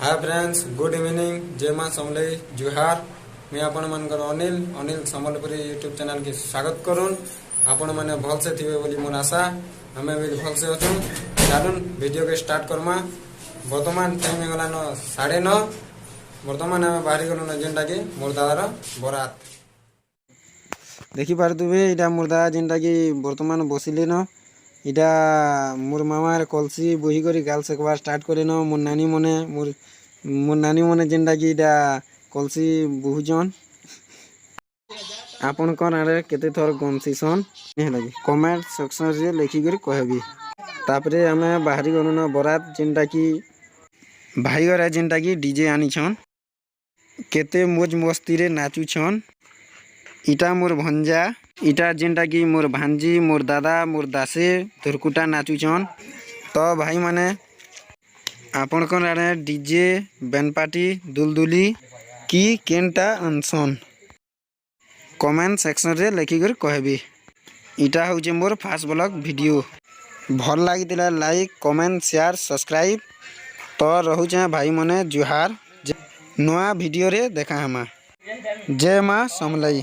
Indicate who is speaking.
Speaker 1: Hi friends, good evening. जय मां समलई जुहार। मैं आपण मनकर अनिल अनिल संबलपुरी यूट्यूब चैनल की स्वागत करूँ। आपण मैंने भल से थे बोली मोर आशा। हमें भी भल से अच्छू। चलून वीडियो के स्टार्ट करमा। बर्तमान टाइम गलान 9:30। बर्तमान आम बाहरी गलुन जेनटा कि मोर दादार बरात। देखिपार तुवे इटा मोर दादा जेनटा कि बर्तमान बसिले न इटा मोर मामार कलसी बोही करी गाल सेकबार स्टार्ट करे न मोर नानी मने मोर नानी मने जेनटा कि इटा कलसी बोहुजन। आपण कौन आरे केते थर गनसीसन लगी कमेंट सेक्शन रे लिखि करी कहबी। तापरे हमें बाहरी गनु न बरात जेनटा कि भाई घर जेनटा कि डीजे आनी छन। केते मोज मस्ती रे नाचू छन। इटा मोर भंजा इटा जेनटा कि मोर भांजी मोर दादा मोर दासे धुरकुटा नाचू छन। तो भाई माने आपण कौन आरे डीजे बैंड पार्टी दुलदुली की केनटा अनसन कमेंट सेक्शन रे लिखिकर कहबी। इटा होचे मोर फास्ट ब्लॉग वीडियो। भल लगी लाइक कमेंट शेयर सब्सक्राइब। तो रहुचे भाई मने जुहार। नया वीडियो रे देखा हमा। जय मां समलई।